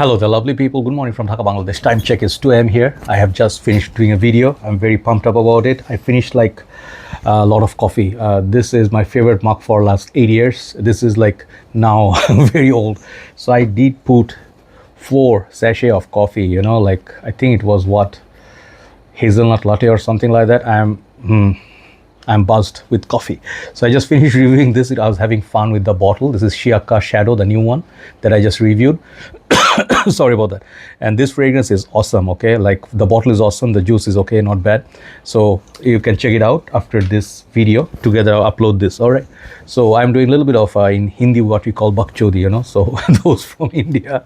Hello, the lovely people. Good morning from Dhaka, Bangladesh. Time check is 2 a.m. here. I have just finished doing a video. I'm very pumped up about it. I finished like a lot of coffee. This is my favorite mug for last 8 years. This is like now very old. So I did put 4 sachet of coffee, like I think it was what, hazelnut latte or something like that. I'm buzzed with coffee. So I just finished reviewing this. I was having fun with the bottle. This is Shiaka Shadow, the new one that I just reviewed. Sorry about that. And this fragrance is awesome. Okay, like the bottle is awesome, the juice is okay, not bad. So you can check it out after this video. Together I'll upload this. All right, so I'm doing a little bit of in Hindi what we call bakchodi, so those from India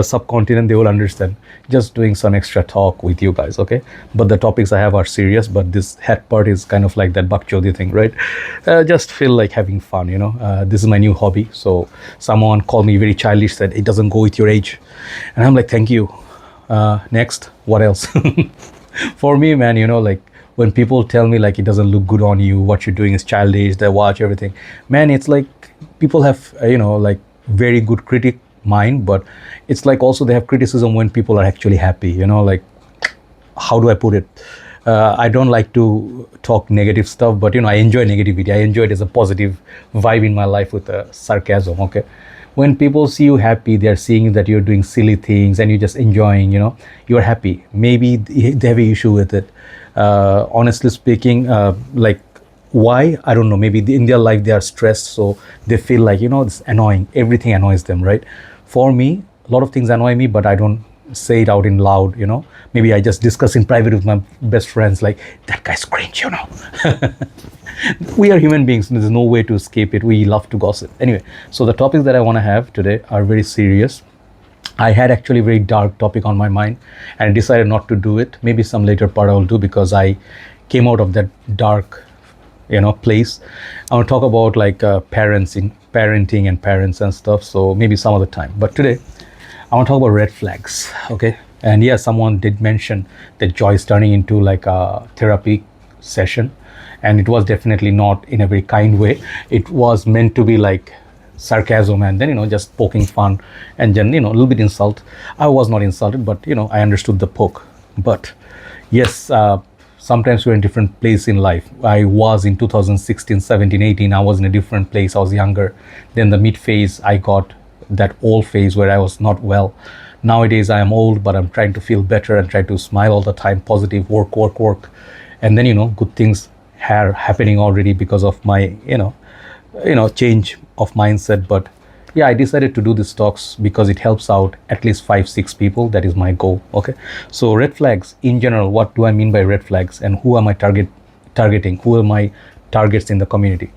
subcontinent, they will understand. Just doing some extra talk with you guys. Okay, but the topics I have are serious, but this hat part is kind of like that bakchodi thing, right? Just feel like having fun. This is my new hobby. So someone called me very childish, said it doesn't go with your age, and I'm like, thank you. Next, what else? For me, man, like when people tell me like it doesn't look good on you, what you're doing is childish, they watch everything, man, it's like people have like very good critic mind, but it's like also they have criticism when people are actually happy, like how do I put it? I don't like to talk negative stuff, but I enjoy negativity. I enjoy it as a positive vibe in my life with sarcasm. Okay, when people see you happy, they're seeing that you're doing silly things and you're just enjoying, you're happy. Maybe they have an issue with it. Honestly speaking, like why? I don't know. Maybe in their life they are stressed, so they feel like, it's annoying. Everything annoys them, right? For me, a lot of things annoy me, but I don't say it out in loud, Maybe I just discuss in private with my best friends, like, that guy's cringe, We are human beings. There's no way to escape it. We love to gossip. Anyway, so the topics that I want to have today are very serious. I had actually a very dark topic on my mind and decided not to do it. Maybe some later part I will do, because I came out of that dark, place. I want to talk about like parenting and parents and stuff. So maybe some other time. But today, I want to talk about red flags. Okay. And yeah, someone did mention that Joy is turning into like a therapy session. And it was definitely not in a very kind way. It was meant to be like sarcasm and then, just poking fun and then, a little bit insult. I was not insulted, but, I understood the poke. But yes, sometimes we're in different place in life. I was in 2016, 17, 18. I was in a different place. I was younger. Then the mid phase, I got that old phase where I was not well. Nowadays, I am old, but I'm trying to feel better and try to smile all the time, positive, work. And then, good things are happening already because of my, change of mindset. But yeah, I decided to do these talks because it helps out at least 5-6 people. That is my goal. Okay. So red flags in general, what do I mean by red flags, and who am I targeting? Who are my targets in the community?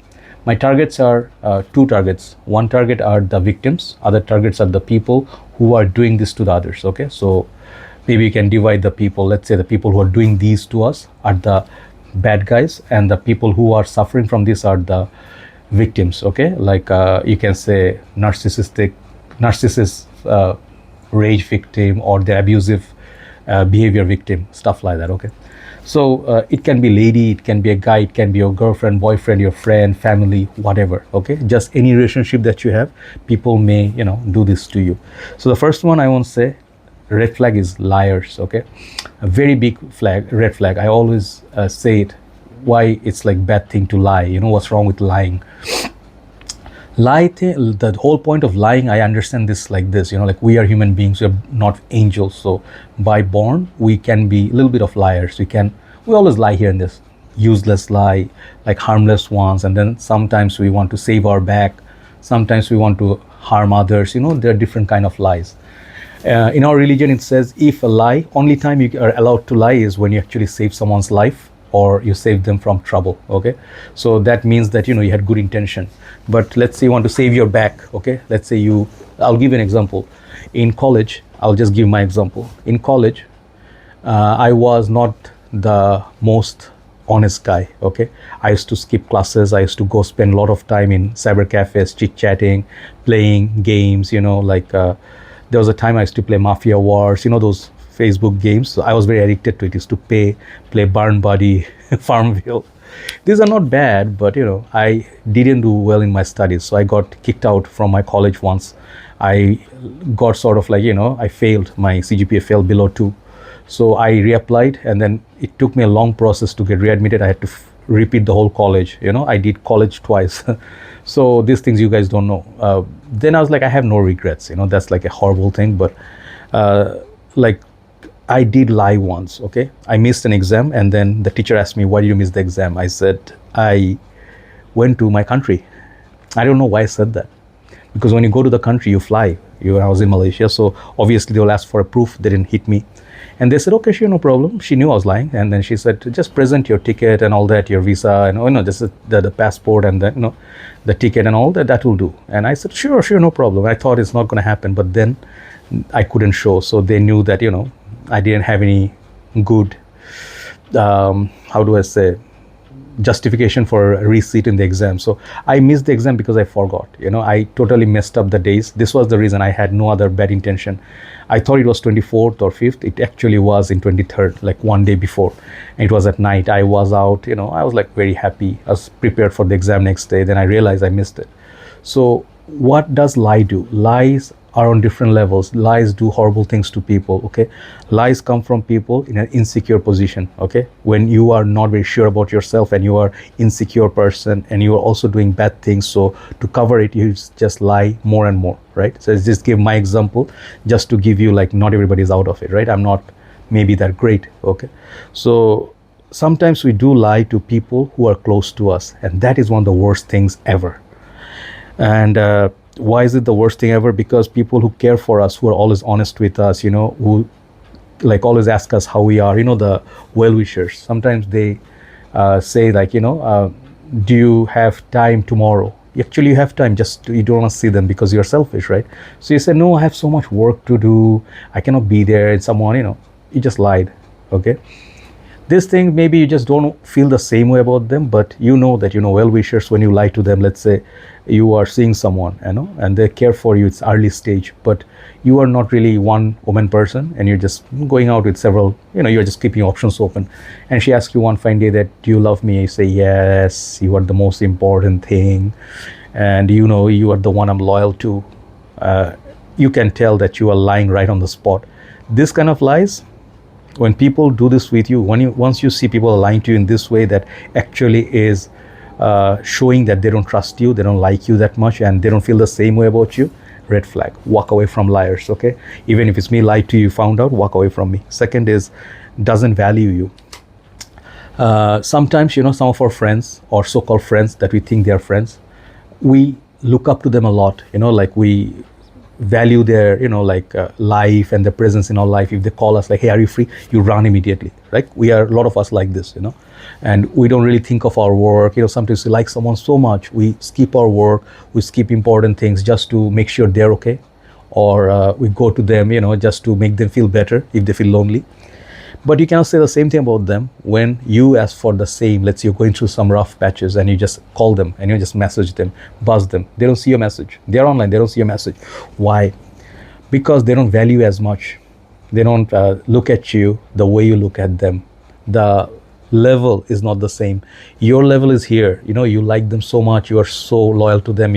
My targets are 2 targets. One target are the victims. Other targets are the people who are doing this to the others. Okay. So maybe you can divide the people. Let's say the people who are doing these to us are the bad guys, and the people who are suffering from this are the victims. Okay, like you can say narcissist rage victim, or the abusive behavior victim, stuff like that. Okay, so it can be lady, it can be a guy, it can be your girlfriend, boyfriend, your friend, family, whatever. Okay, just any relationship that you have, people may do this to you. So the first one I want to say, red flag is liars. Okay, a very big red flag. I always say it, why it's like bad thing to lie. What's wrong with lying? The whole point of lying, I understand this like this, like we are human beings, we are not angels. So by born, we can be a little bit of liars. We always lie here and this useless lie, like harmless ones. And then sometimes we want to save our back. Sometimes we want to harm others. There are different kind of lies. In our religion, it says if a lie, only time you are allowed to lie is when you actually save someone's life or you save them from trouble. Okay, so that means that you had good intention. But let's say you want to save your back. Okay, let's say I'll give you an example. In college, I'll just give my example. In college, I was not the most honest guy. Okay, I used to skip classes. I used to go spend a lot of time in cyber cafes, chit chatting, playing games. There was a time I used to play Mafia Wars, those Facebook games. So I was very addicted to it. Used to play Burn Buddy, Farmville. these are not bad, but I didn't do well in my studies, so I got kicked out from my college once. I got sort of like, I failed, my CGPA fell below 2. So I reapplied, and then it took me a long process to get readmitted. I had to repeat the whole college. I did college twice. So these things you guys don't know. Then I was like, I have no regrets. That's like a horrible thing, but like I did lie once. Okay, I missed an exam, and then the teacher asked me, "Why did you miss the exam?" I said, "I went to my country." I don't know why I said that, because when you go to the country, you fly. I was in Malaysia, so obviously they'll ask for a proof. They didn't hit me. And they said, okay, sure, no problem. She knew I was lying. And then she said, just present your ticket and all that, your visa, and just the passport and then, the ticket and all that, that will do. And I said, sure, no problem. I thought it's not going to happen. But then I couldn't show. So they knew that, I didn't have any good, how do I say, justification for a receipt in the exam. So I missed the exam because I forgot. I totally messed up the days. This was the reason. I had no other bad intention. I thought it was 24th or 5th. It actually was in 23rd, like one day before. And it was at night. I was out, I was like very happy. I was prepared for the exam next day. Then I realized I missed it. So what does lie do? Lies are on different levels. Lies do horrible things to people. Okay, lies come from people in an insecure position. Okay, when you are not very sure about yourself and you are insecure person and you are also doing bad things, so to cover it you just lie more and more, right? So I just give my example just to give you, like, not everybody's out of it, right? I'm not maybe that great. Okay, so sometimes we do lie to people who are close to us, and that is one of the worst things ever. And why is it the worst thing ever? Because people who care for us, who are always honest with us, who like always ask us how we are, the well-wishers, sometimes they say like, do you have time tomorrow? Actually you have time, just you don't want to see them because you're selfish, right? So you say, no, I have so much work to do, I cannot be there. And someone, you just lied. Okay, this thing, maybe you just don't feel the same way about them, but that well-wishers, when you lie to them, let's say you are seeing someone, and they care for you, it's early stage, but you are not really one woman person and you're just going out with several, you're just keeping options open, and she asks you one fine day that, do you love me? You say, yes, you are the most important thing, and you are the one I'm loyal to. You can tell that you are lying right on the spot. This kind of lies, when people do this with you, once you see people lying to you in this way, that actually is showing that they don't trust you, they don't like you that much, and they don't feel the same way about you, red flag. Walk away from liars. Okay, even if it's me lied to you, found out, walk away from me. Second is, doesn't value you. Sometimes, some of our friends or so-called friends that we think they are friends, we look up to them a lot, like we value their life and their presence in our life. If they call us like, hey, are you free, you run immediately, right? We are, a lot of us like this, and we don't really think of our work. Sometimes we like someone so much, we skip our work, we skip important things just to make sure they're okay, or we go to them just to make them feel better if they feel lonely. But you cannot say the same thing about them when you ask for the same. Let's say you're going through some rough patches and you just call them and you just message them, buzz them. They don't see your message. They're online, they don't see your message. Why? Because they don't value as much. They don't look at you the way you look at them. The level is not the same. Your level is here. You like them so much. You are so loyal to them.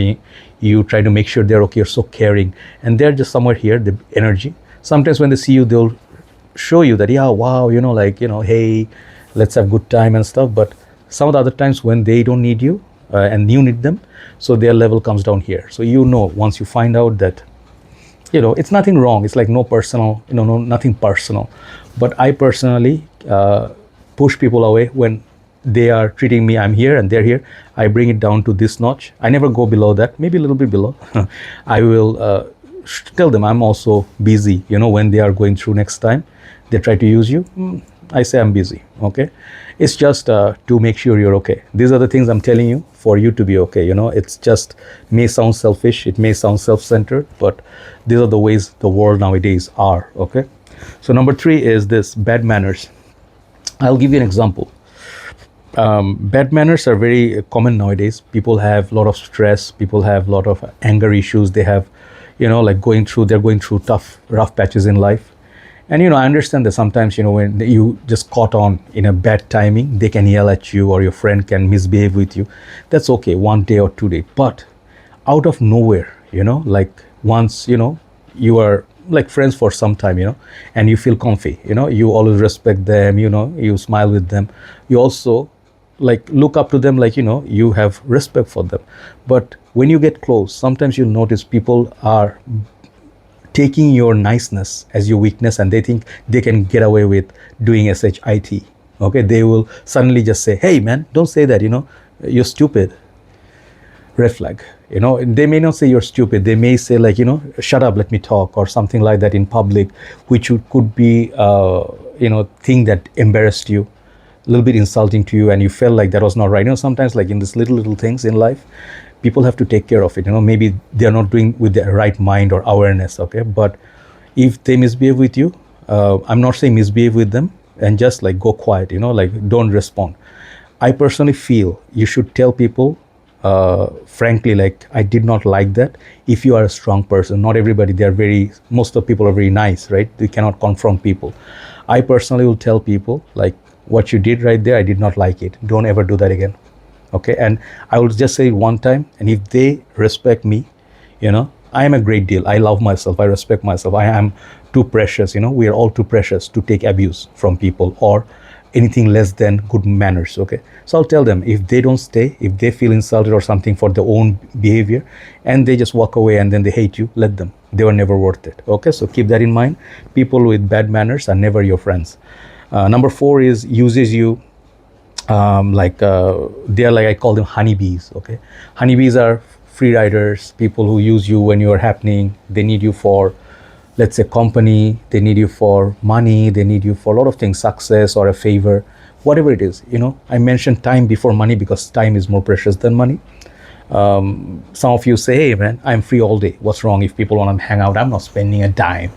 You try to make sure they're okay. You're so caring. And they're just somewhere here, the energy. Sometimes when they see you, they'll show you that, yeah, wow, hey, let's have good time and stuff. But some of the other times when they don't need you and you need them, so their level comes down here. So once you find out that it's nothing wrong, it's like no personal, nothing personal. But I personally push people away when they are treating me, I'm here and they're here, I bring it down to this notch. I never go below that, maybe a little bit below. I will tell them I'm also busy. When they are going through next time, they try to use you, I say I'm busy. Okay, it's just to make sure you're okay. These are the things I'm telling you for you to be okay. It's just may sound selfish, it may sound self-centered, but these are the ways the world nowadays are. Okay, so number 3 is this, bad manners. I'll give you an example. Bad manners are very common nowadays. People have a lot of stress, people have a lot of anger issues, they have they're going through tough, rough patches in life. And I understand that sometimes when you just caught on in a bad timing, they can yell at you or your friend can misbehave with you. That's okay, 1 day or 2 day. But out of nowhere, like once you are like friends for some time, and you feel comfy, you always respect them, you smile with them, you also like look up to them, like you have respect for them. But when you get close, sometimes you'll notice people are taking your niceness as your weakness, and they think they can get away with doing shit. Okay, they will suddenly just say, hey man, don't say that, you're stupid. Red flag. They may not say you're stupid, they may say like, shut up, let me talk, or something like that in public, which could be thing that embarrassed you, a little bit insulting to you, and you felt like that was not right. Sometimes like in these little things in life, people have to take care of it. Maybe they're not doing with the right mind or awareness. Okay, but if they misbehave with you, I'm not saying misbehave with them and just like go quiet, like don't respond. I personally feel you should tell people frankly, like I did not like that. If you are a strong person, not everybody, most of people are very nice, right? They cannot confront people. I personally will tell people like, what you did right there, I did not like it, don't ever do that again. Okay, and I will just say it one time, and if they respect me, I am a great deal, I love myself, I respect myself, I am too precious, we are all too precious to take abuse from people or anything less than good manners. Okay, so I'll tell them, if they don't stay, if they feel insulted or something for their own behavior, and they just walk away and then they hate you, let them, they were never worth it. Okay, so keep that in mind. People with bad manners are never your friends. Number 4 is uses you they're like, I call them honeybees. Okay, honeybees are free riders, people who use you when you're happening. They need you for, let's say, company, they need you for money, they need you for a lot of things, success or a favor, whatever it is. I mentioned time before money because time is more precious than money. Some of you say, hey man, I'm free all day, what's wrong if people want to hang out, I'm not spending a dime.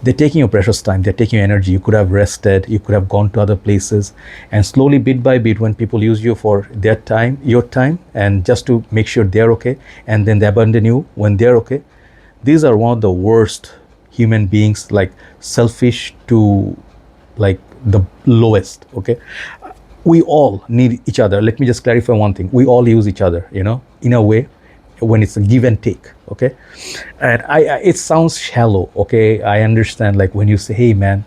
They're taking your precious time, they're taking your energy. You could have rested, you could have gone to other places, and slowly, bit by bit, when people use you for their time, your time, and just to make sure they're okay, and then they abandon you when they're okay. These are one of the worst human beings, like selfish to like the lowest. Okay, we all need each other. Let me just clarify one thing, we all use each other, in a way, when it's a give and take. Okay, and I it sounds shallow. Okay, I understand, like when you say, hey man,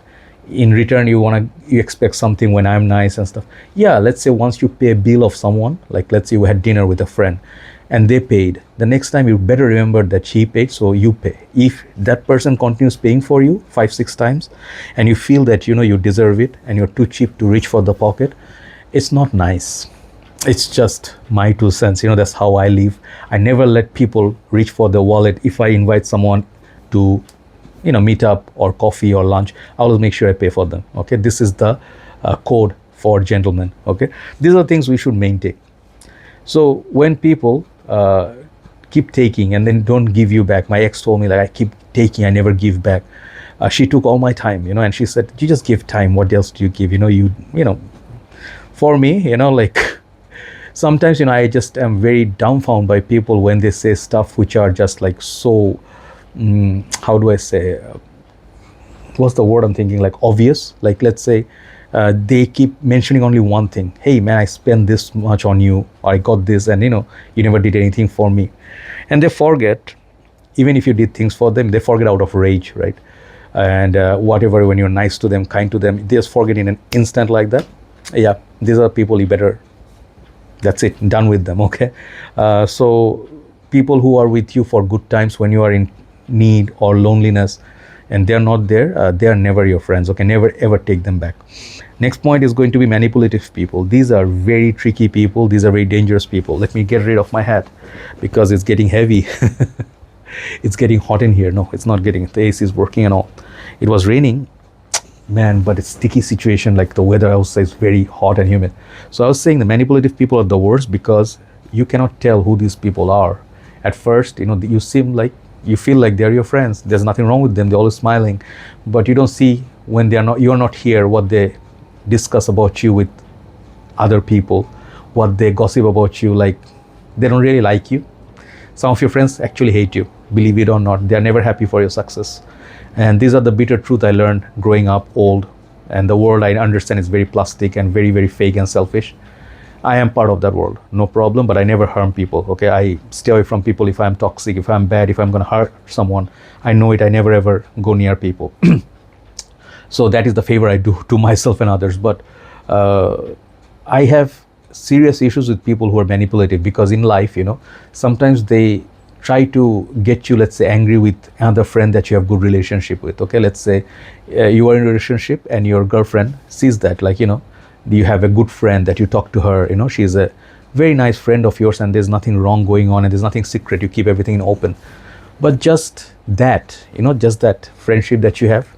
in return you expect something when I'm nice and stuff. Yeah, let's say once you pay a bill of someone, like let's say you had dinner with a friend and they paid, the next time you better remember that she paid, so you pay. If that person continues paying for you 5-6 times and you feel that you deserve it and you're too cheap to reach for the pocket, it's not nice. It's just my 2 cents. That's how I live. I never let people reach for the wallet. If I invite someone to meet up or coffee or lunch, I will make sure I pay for them. Okay, this is the code for gentlemen. Okay, these are things we should maintain. So when people keep taking and then don't give you back, my ex told me, like, I keep taking, I never give back. She took all my time, and she said, you just give time, what else do you give? For me, like sometimes I just am very dumbfounded by people when they say stuff which are just like so how do I say, what's the word I'm thinking, like obvious. Like let's say they keep mentioning only one thing, hey man, I spent this much on you, or I got this, and you never did anything for me. And they forget, even if you did things for them, they forget out of rage, right? And whatever, when you're nice to them, kind to them, they just forget in an instant like that. Yeah, these are people you better, that's it, done with them. Okay, so people who are with you for good times when you are in need or loneliness and they're not there, they are never your friends. Okay, never ever take them back. Next point is going to be manipulative people. These are very tricky people, these are very dangerous people. Let me get rid of my hat because it's getting heavy. It's getting hot in here. No, it's not getting, the AC is working and all. It was raining, man, but it's sticky situation, like the weather outside is very hot and humid. So I was saying the manipulative people are the worst because you cannot tell who these people are. At first, you feel like they're your friends, there's nothing wrong with them, they're always smiling, but you don't see when you're not here, what they discuss about you with other people, what they gossip about you. Like they don't really like you. Some of your friends actually hate you, believe it or not. They're never happy for your success. And these are the bitter truth I learned growing up old. And the world I understand is very plastic and very, very fake and selfish. I am part of that world, no problem, but I never harm people, okay? I stay away from people if I'm toxic, if I'm bad, if I'm gonna hurt someone. I know it, I never ever go near people. So that is the favor I do to myself and others. But I have serious issues with people who are manipulative, because in life, sometimes they try to get you, let's say, angry with another friend that you have good relationship with. Okay, let's say you are in a relationship and your girlfriend sees that, like, you have a good friend that you talk to her, she's a very nice friend of yours and there's nothing wrong going on and there's nothing secret, you keep everything open. But just that, just that friendship that you have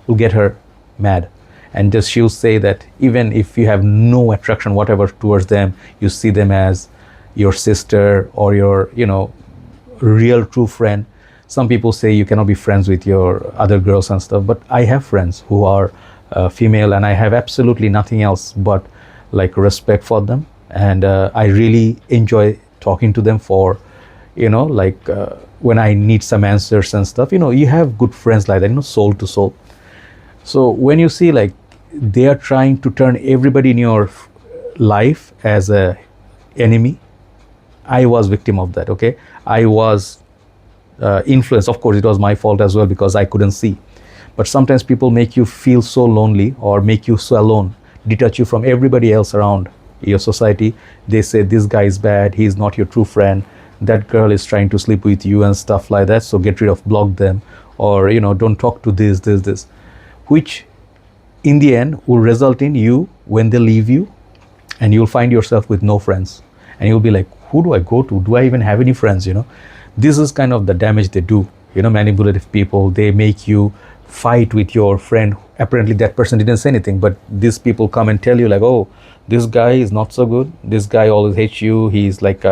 will get her mad. And just she'll say that even if you have no attraction whatever towards them, you see them as your sister or your, real true friend. Some people say you cannot be friends with your other girls and stuff, but I have friends who are female, and I have absolutely nothing else but like respect for them, and I really enjoy talking to them for, when I need some answers and stuff. You have good friends like that, soul to soul. So when you see like they are trying to turn everybody in your life as a enemy, I was victim of that. Okay, I was influenced. Of course, it was my fault as well because I couldn't see. But sometimes people make you feel so lonely or make you so alone, detach you from everybody else around your society. They say this guy is bad, he's not your true friend, that girl is trying to sleep with you and stuff like that, so get rid of, block them, or don't talk to this, which in the end will result in you, when they leave you, and you'll find yourself with no friends, and you'll be like, who do I go to? Do I even have any friends? This is kind of the damage they do. Manipulative people, they make you fight with your friend. Apparently that person didn't say anything, but these people come and tell you like, oh, this guy is not so good, this guy always hates you, he's like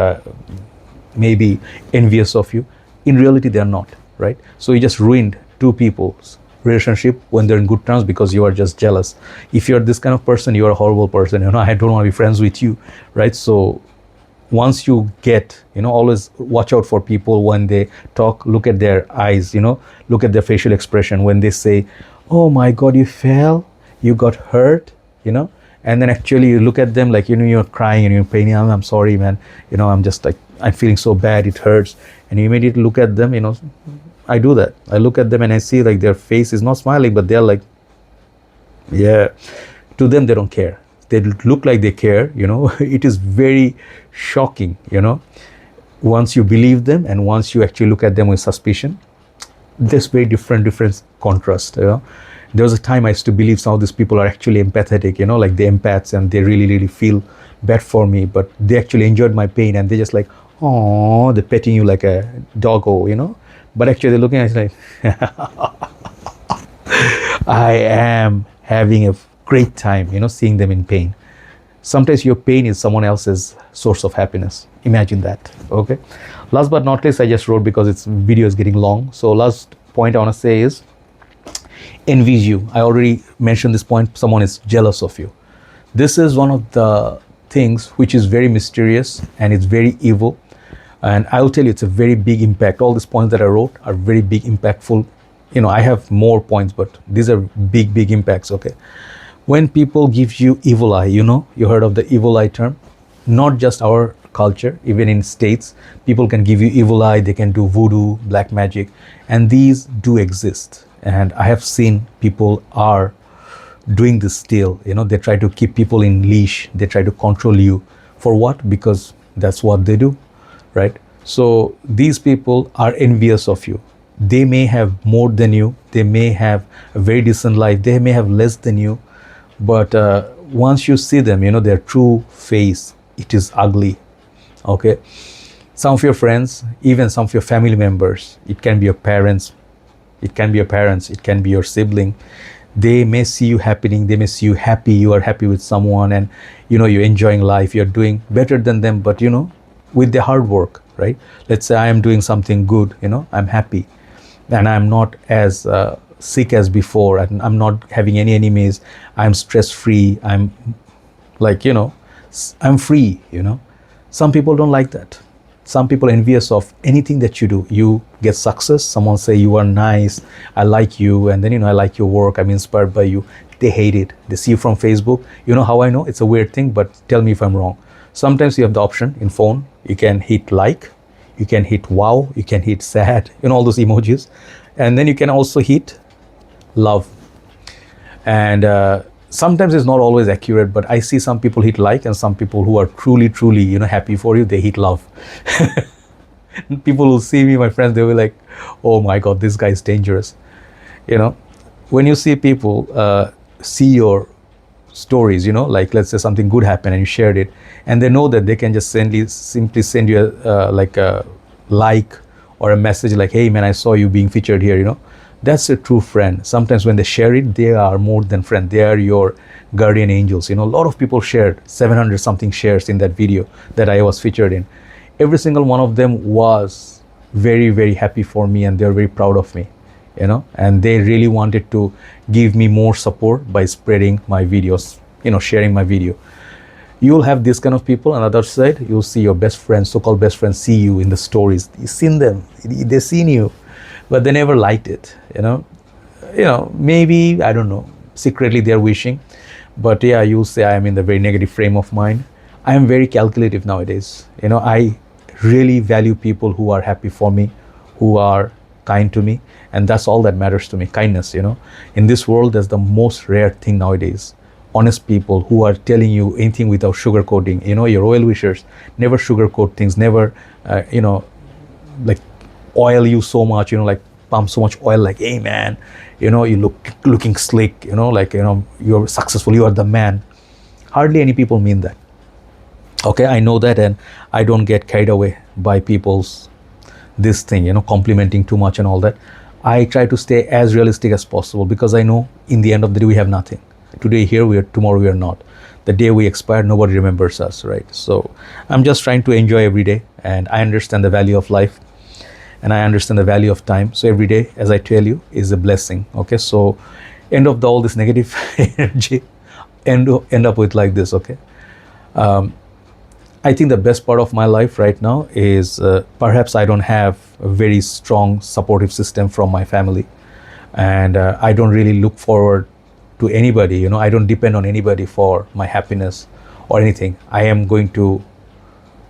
maybe envious of you. In reality they're not, right? So you just ruined two people's relationship when they're in good terms because you are just jealous. If you're this kind of person, you're a horrible person. I don't want to be friends with you, right? So once you get, always watch out for people when they talk. Look at their eyes, look at their facial expression when they say, oh my god, you fell, you got hurt, and then actually you look at them like, you're crying and you're pain. I'm sorry, man, I'm just like, I'm feeling so bad, it hurts. And you immediately look at them, I do that. I look at them and I see like their face is not smiling, but they're like, yeah. To them, they don't care. They look like they care, It is very shocking, once you believe them and once you actually look at them with suspicion. There's very different contrast. There was a time I used to believe some of these people are actually empathetic, like the empaths, and they really, really feel bad for me, but they actually enjoyed my pain and they just like, oh, they're petting you like a doggo, but actually they're looking at it like, I am having a great time, seeing them in pain. Sometimes your pain is someone else's source of happiness. Imagine that. Okay. Last but not least, I just wrote because its video is getting long. So last point I want to say is envies you. I already mentioned this point. Someone is jealous of you. This is one of the things which is very mysterious and it's very evil. And I will tell you, it's a very big impact. All these points that I wrote are very big, impactful. I have more points, but these are big, big impacts. Okay. When people give you evil eye, you heard of the evil eye term. Not just our culture, even in States, people can give you evil eye, they can do voodoo, black magic, and these do exist. And I have seen people are doing this still. They try to keep people in leash, they try to control you. For what? Because that's what they do, right? So these people are envious of you. They may have more than you, they may have a very decent life, they may have less than you, but once you see them, their true face, it is ugly. Okay. Some of your friends, even some of your family members, it can be your parents, it can be your sibling. They may see you happening, they may see you happy, you are happy with someone, and you're enjoying life, you're doing better than them, but with the hard work, right? Let's say I am doing something good, I'm happy, and I'm not as sick as before, and I'm not having any enemies, I'm stress free, I'm like, I'm free. Some people don't like that. Some people envious of anything that you do. You get success, someone say you are nice, I like you, and then I like your work, I'm inspired by you. They hate it. They see you from Facebook. You know how I know? It's a weird thing, but tell me if I'm wrong. Sometimes you have the option in phone, you can hit like, you can hit wow, you can hit sad, all those emojis, and then you can also hit love. And sometimes it's not always accurate, but I see some people hit like, and some people who are truly happy for you, they hit love. People will see me, my friends, they will be like, oh my god, this guy is dangerous. When you see people see your stories, like let's say something good happened and you shared it, and they know that they can just simply send you a like or a message like, hey man, I saw you being featured here. That's a true friend. Sometimes when they share it, they are more than friend, they are your guardian angels. A lot of people shared 700 something shares in that video that I was featured in. Every single one of them was very, very happy for me, and they're very proud of me, and they really wanted to give me more support by spreading my videos, sharing my video. You'll have this kind of people. On the other side, you'll see your best friends, so-called best friends, see you in the stories. You've seen them, they've seen you, but they never liked it. Maybe, I don't know, secretly they're wishing, but yeah, you'll say I am in the very negative frame of mind. I am very calculative nowadays. I really value people who are happy for me, who are kind to me, and that's all that matters to me. Kindness. In this world, that's the most rare thing nowadays. Honest people who are telling you anything without sugarcoating. Your well wishers never sugarcoat things, never like oil you so much, like pump so much oil, like, hey man, you looking slick, like, you're successful, you are the man. Hardly any people mean that. Okay, I know that, and I don't get carried away by people's this thing, complimenting too much and all that. I try to stay as realistic as possible, because I know in the end of the day we have nothing. Today here we are, tomorrow we are not. The day we expire, nobody remembers us, right? So I'm just trying to enjoy every day, and I understand the value of life, and I understand the value of time. So every day, as I tell you, is a blessing. Okay, so end of all this negative energy, end up with like this. Okay, I think the best part of my life right now is perhaps I don't have a very strong supportive system from my family, and I don't really look forward to anybody. I don't depend on anybody for my happiness or anything. I am going to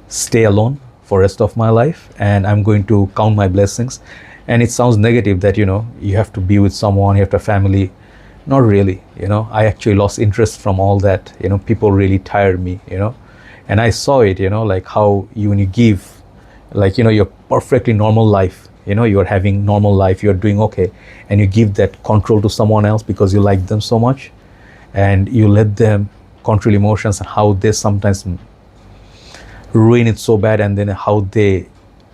stay alone for rest of my life, and I'm going to count my blessings. And it sounds negative that you have to be with someone, you have to have family. Not really. I actually lost interest from all that. People really tired me. And I saw it, like how when you give, like, your perfectly normal life, you're having normal life, you're doing okay, and you give that control to someone else because you like them so much, and you let them control emotions, and how they sometimes ruin it so bad, and then how they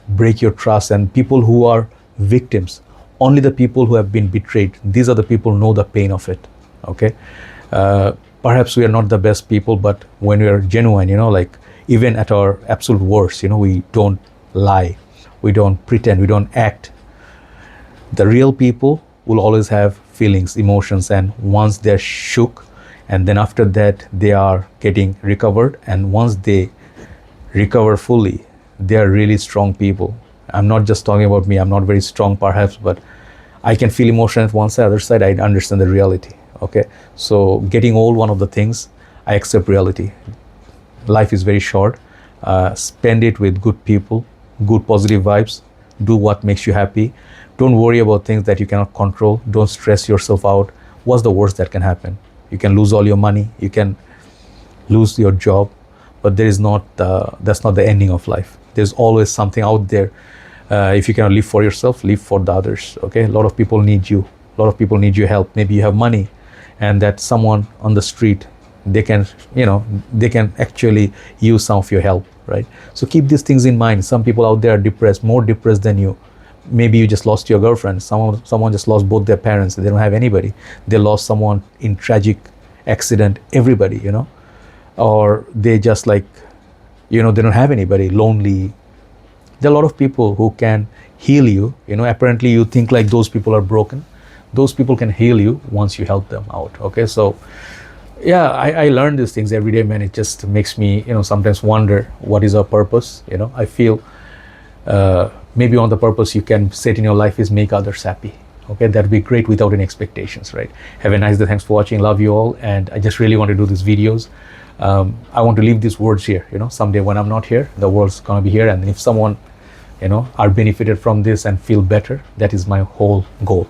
break your trust. And people who are victims, only the people who have been betrayed, these are the people who know the pain of it. Okay, perhaps we are not the best people, but when we are genuine, like even at our absolute worst, we don't lie, we don't pretend, we don't act. The real people will always have feelings, emotions, and once they're shook, and then after that they are getting recovered, and once they recover fully, they are really strong people. I'm not just talking about me, I'm not very strong perhaps, but I can feel emotion at one side, other side I understand the reality. Okay, so getting old, one of the things, I accept reality. Life is very short. Spend it with good people, good positive vibes. Do what makes you happy. Don't worry about things that you cannot control. Don't stress yourself out. What's the worst that can happen? You can lose all your money, you can lose your job, but that's not the ending of life. There's always something out there. If you cannot live for yourself, live for the others. Okay, a lot of people need you. A lot of people need your help. Maybe you have money, and that someone on the street, they can actually use some of your help, right? So keep these things in mind. Some people out there are depressed, more depressed than you. Maybe you just lost your girlfriend, someone just lost both their parents, they don't have anybody, they lost someone in tragic accident, everybody, or they just like, they don't have anybody, lonely. There are a lot of people who can heal you. Apparently you think like those people are broken. Those people can heal you once you help them out. Okay, so yeah, I learn these things every day, man. It just makes me, sometimes wonder what is our purpose. I feel maybe on the purpose you can set in your life is make others happy. Okay, that'd be great without any expectations, right? Have a nice day. Thanks for watching. Love you all. And I just really want to do these videos. I want to leave these words here. Someday when I'm not here, the world's gonna be here, and if someone are benefited from this and feel better, that is my whole goal.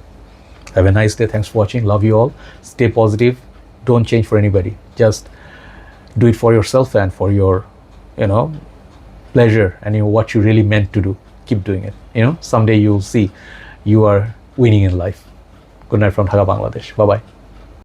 Have a nice day. Thanks for watching. Love you all. Stay positive. Don't change for anybody. Just do it for yourself and for your pleasure and what you really meant to do. Keep doing it. Someday you'll see you are winning in life. Good night from Dhaka, Bangladesh. Bye bye.